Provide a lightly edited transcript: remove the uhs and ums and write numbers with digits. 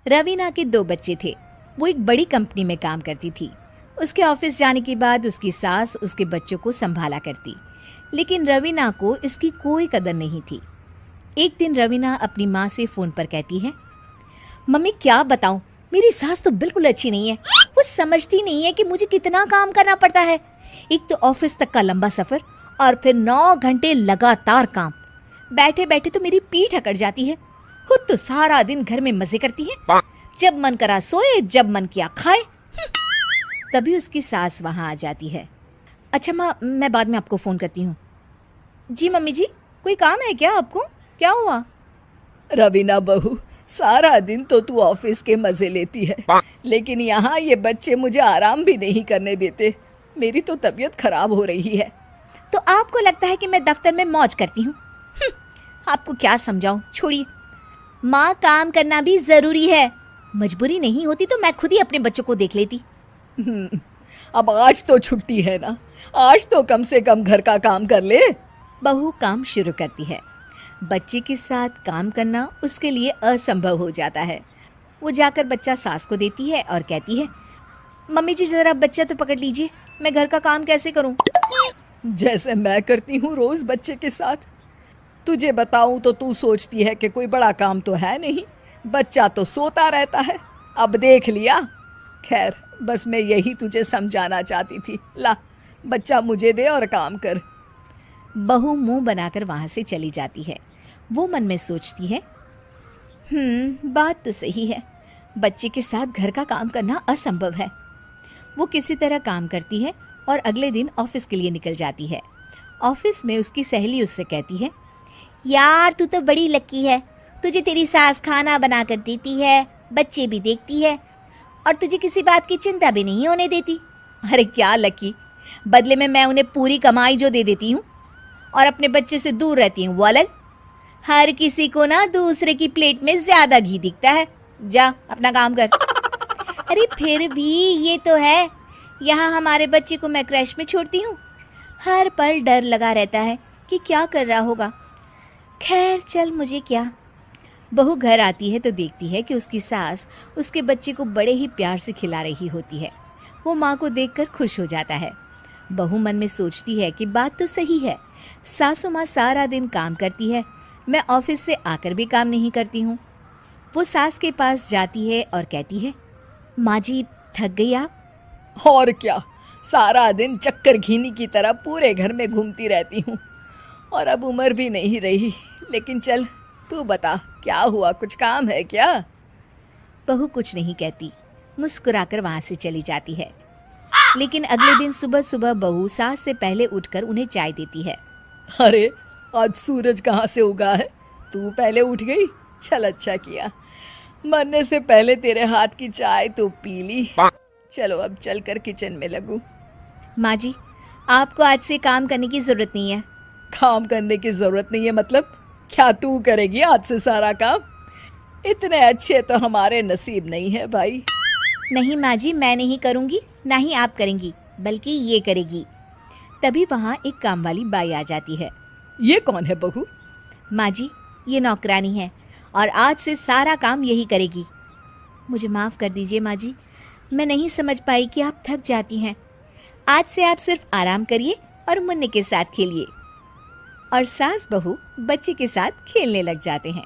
रवीना के 2 बच्चे थे। वो एक बड़ी कंपनी में काम करती थी। उसके ऑफिस जाने के बाद उसकी सास उसके बच्चों को संभाला करती, लेकिन रवीना को इसकी कोई कदर नहीं थी। एक दिन रवीना अपनी माँ से फ़ोन पर कहती है, मम्मी क्या बताऊं, मेरी सास तो बिल्कुल अच्छी नहीं है। वो समझती नहीं है कि मुझे कितना काम करना पड़ता है। एक तो ऑफिस तक का लंबा सफ़र और फिर 9 घंटे लगातार काम। बैठे बैठे तो मेरी पीठ अकड़ जाती है। खुद तो सारा दिन घर में मजे करती है, जब मन करा सोए, जब मन किया खाए। तभी उसकी सास वहां आ जाती है। अच्छा माँ, मैं बाद में आपको फ़ोन करती हूँ। जी मम्मी जी, कोई काम है क्या आपको? क्या हुआ? रवीना बहू, सारा दिन तो तू ऑफिस के मजे लेती है, लेकिन यहाँ ये बच्चे मुझे आराम भी नहीं करने देते। मेरी तो तबीयत खराब हो रही है। तो आपको लगता है कि मैं दफ्तर में मौज करती हूँ? आपको क्या समझाऊं, छोड़िए। माँ, काम करना भी जरूरी है। मजबूरी नहीं होती तो मैं खुद ही अपने बच्चों को देख लेती। अब आज तो छुट्टी है ना, आज तो कम से कम घर का काम कर ले। बहू काम शुरू करती है। बच्चे के साथ काम करना उसके लिए असंभव हो जाता है। वो जाकर बच्चा सास को देती है और कहती है, मम्मी जी जरा बच्चा तो पकड़ लीजिए, मैं घर का काम कैसे करूं? जैसे मैं करती हूँ रोज बच्चे के साथ। तुझे बताऊं तो तू सोचती है कि कोई बड़ा काम तो है नहीं, बच्चा तो सोता रहता है। अब देख लिया। खैर, बस मैं यही तुझे समझाना चाहती थी। ला, बच्चा मुझे दे और काम कर। बहू मुंह बनाकर वहां से चली जाती है। वो मन में सोचती है, बात तो सही है, बच्चे के साथ घर का काम करना असंभव है। वो किसी तरह काम करती है और अगले दिन ऑफिस के लिए निकल जाती है। ऑफिस में उसकी सहेली उससे कहती है, यार तू तो बड़ी लकी है, तुझे तेरी सास खाना बना कर देती है, बच्चे भी देखती है और तुझे किसी बात की चिंता भी नहीं होने देती। अरे क्या लकी, बदले में मैं उन्हें पूरी कमाई जो दे देती हूँ और अपने बच्चे से दूर रहती हूँ वो अलग। हर किसी को ना दूसरे की प्लेट में ज्यादा घी दिखता है। जा अपना काम कर। अरे फिर भी ये तो है, यहाँ हमारे बच्चे को मैं क्रैश में छोड़ती हूँ, हर पल डर लगा रहता है कि क्या कर रहा होगा। खैर चल, मुझे क्या। बहू घर आती है तो देखती है कि उसकी सास उसके बच्चे को बड़े ही प्यार से खिला रही होती है। वो माँ को देखकर खुश हो जाता है। बहू मन में सोचती है कि बात तो सही है, सासू माँ सारा दिन काम करती है, मैं ऑफिस से आकर भी काम नहीं करती हूँ। वो सास के पास जाती है और कहती है, माँ जी थक गई आप? और क्या, सारा दिन चक्कर घीनी की तरह पूरे घर में घूमती रहती हूँ और अब उम्र भी नहीं रही। लेकिन चल तू बता, क्या हुआ, कुछ काम है क्या? बहू कुछ नहीं कहती, मुस्कुराकर वहां से चली जाती है। लेकिन अगले दिन सुबह सुबह बहू सास से पहले उठकर उन्हें चाय देती है। अरे आज सूरज कहाँ से उगा है, तू पहले उठ गई। चल अच्छा किया, मरने से पहले तेरे हाथ की चाय तो पी ली। चलो अब चलकर किचन में लगूं। माँ जी, आपको आज से काम करने की जरूरत नहीं है। काम करने की जरूरत नहीं है मतलब? क्या तू करेगी आज से सारा काम? इतने अच्छे तो हमारे नसीब नहीं है भाई। नहीं माँ जी, मैं नहीं करूँगी, ना ही आप करेंगी, बल्कि ये करेगी। तभी वहाँ एक काम वाली बाई आ जाती है। ये कौन है बहू? माँ जी, ये नौकरानी है और आज से सारा काम यही करेगी। मुझे माफ़ कर दीजिए माँ जी, मैं नहीं समझ पाई कि आप थक जाती हैं। आज से आप सिर्फ आराम करिए और मुन्ने के साथ खेलिए। और सास बहू बच्चे के साथ खेलने लग जाते हैं।